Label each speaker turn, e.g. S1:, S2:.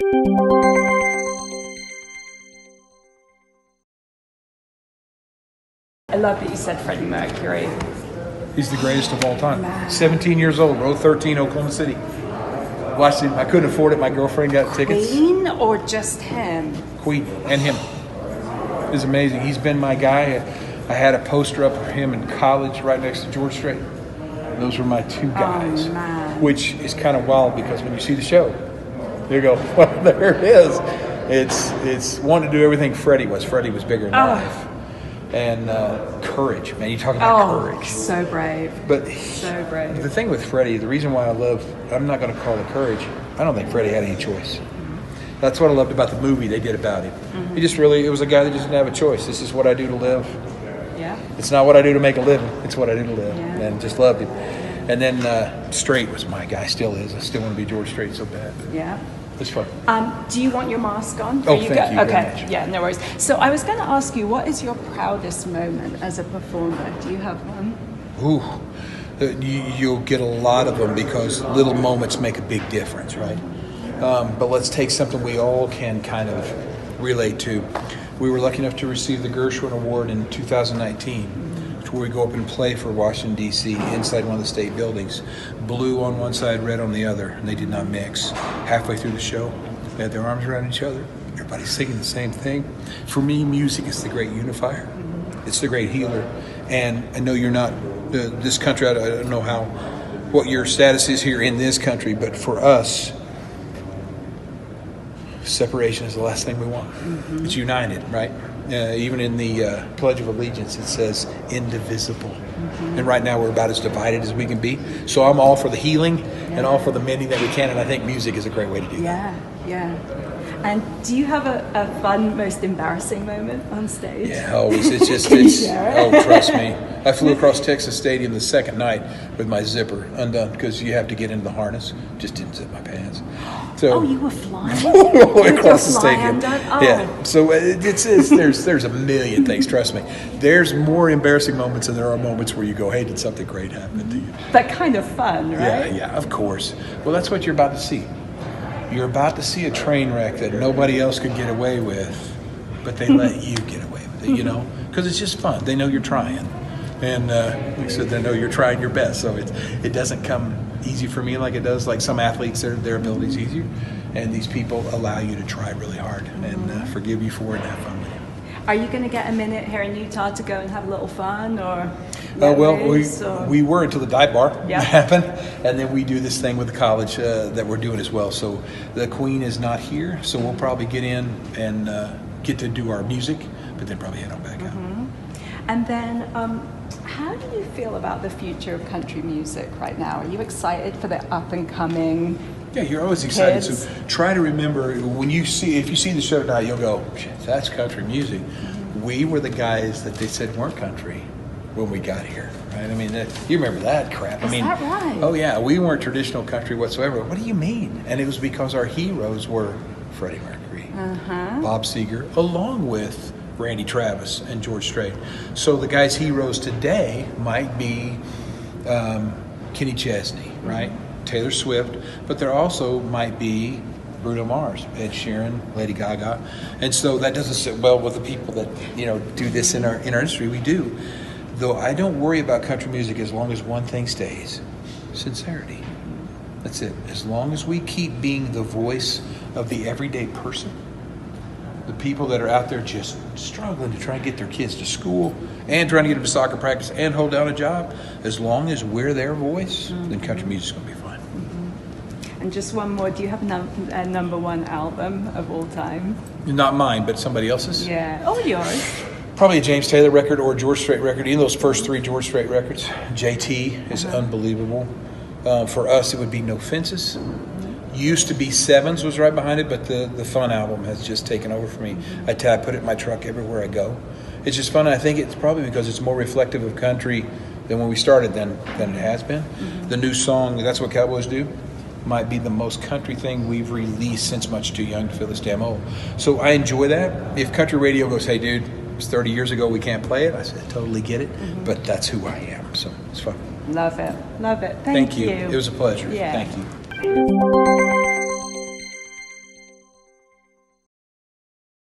S1: I love that you said Freddie Mercury.
S2: He's the greatest of all time. 17 years old, row 13, Oklahoma City. Watched him. I couldn't afford it. My girlfriend got tickets.
S1: Queen or just him?
S2: Queen and him. It's amazing. He's been my guy. I had a poster up of him in college right next to George Strait. Those were my two guys.
S1: Oh, man.
S2: Which is kind of wild because when you see the show, you go, well, there it is. It's wanting to do everything Freddie was. Freddie was bigger than life. And courage, man. You talk about courage.
S1: So brave.
S2: But
S1: so brave.
S2: The thing with Freddie, the reason why I'm not going to call it courage. I don't think Freddie had any choice. That's what I loved about the movie they did about him. It was a guy that just didn't have a choice. This is what I do to live.
S1: Yeah.
S2: It's not what I do to make a living. It's what I do to live.
S1: Yeah.
S2: And just loved him. And then Strait was my guy. Still is. I still want to be George Strait so bad.
S1: Yeah.
S2: It's fun.
S1: Do you want your mask on?
S2: Oh, thank you very
S1: Okay,
S2: much.
S1: yeah, no worries. So I was going to ask you, what is your proudest moment as a performer? Do you have one?
S2: Ooh, you'll get a lot of them because little moments make a big difference, right? But let's take something we all can kind of relate to. We were lucky enough to receive the Gershwin Award in 2019, where we go up and play for Washington, D.C. inside one of the state buildings. Blue on one side, red on the other, and they did not mix. Halfway through the show, they had their arms around each other. Everybody's singing the same thing. For me, music is the great unifier. It's the great healer. And I know you're not, this country, I don't know what your status is here in this country, but for us, separation is the last thing we want. It's united, right? Even in the Pledge of Allegiance, it says indivisible. And right now we're about as divided as we can be. So I'm all for the healing and all for the mending that we can, and I think music is a great way to do that.
S1: Yeah. And do you have a fun, most embarrassing moment on stage?
S2: Yeah, always.
S1: Share it?
S2: Oh, trust me. I flew across Texas Stadium the second night with my zipper undone because you have to get into the harness. Just didn't zip my pants. So
S1: you were flying?
S2: across the stadium. Yeah. So there's a million things. Trust me. There's more embarrassing moments than there are moments where you go, "Hey, did something great happen to you?"
S1: But kind of fun, right?
S2: Yeah, of course. Well, that's what you're about to see. You're about to see a train wreck that nobody else could get away with, but they let you get away with it, because it's just fun. They know you're trying. And like I said, they know you're trying your best. So it doesn't come easy for me like it does. Like some athletes, their ability's easier. And these people allow you to try really hard and forgive you for it and have fun with you.
S1: Are you going to get a minute here in Utah to go and have a little fun, or?
S2: We were until the dive bar happened, and then we do this thing with the college that we're doing as well. So the Queen is not here, so we'll probably get in and get to do our music, but then probably head on back out.
S1: And then, how do you feel about the future of country music right now? Are you excited for the up and coming?
S2: Yeah, you're always excited.
S1: Kids?
S2: So try to remember if you see the show tonight, you'll go, "Shit, that's country music." We were the guys that they said weren't country when we got here, right? I mean, you remember that crap.
S1: Is that right?
S2: Oh yeah, we weren't traditional country whatsoever. What do you mean? And it was because our heroes were Freddie Mercury, Bob Seger, along with Randy Travis and George Strait. So the guys' heroes today might be Kenny Chesney, right? Taylor Swift, but there also might be Bruno Mars, Ed Sheeran, Lady Gaga. And so that doesn't sit well with the people that, do this in our industry. We do. Though I don't worry about country music as long as one thing stays: sincerity. That's it. As long as we keep being the voice of the everyday person, the people that are out there just struggling to try and get their kids to school and trying to get them to soccer practice and hold down a job, as long as we're their voice, then country music's going to be fun.
S1: And just one more, do you have a number one album of all time?
S2: Not mine, but somebody else's.
S1: Yeah. Oh, yours.
S2: Probably a James Taylor record or a George Strait record. Even those first three George Strait records. JT is unbelievable. For us, it would be No Fences. Used to be Sevens was right behind it, but the Fun album has just taken over for me. I put it in my truck everywhere I go. It's just fun. I think it's probably because it's more reflective of country than when we started than it has been. The new song, That's What Cowboys Do, might be the most country thing we've released since Much Too Young to Feel This Damn Old. So I enjoy that. If country radio goes, "Hey dude, it's 30 years ago, we can't play it," I said, totally get it, but that's who I am, so it's fun.
S1: Love it. Love it.
S2: Thank you. It was a pleasure.
S1: Yeah.
S2: Thank you.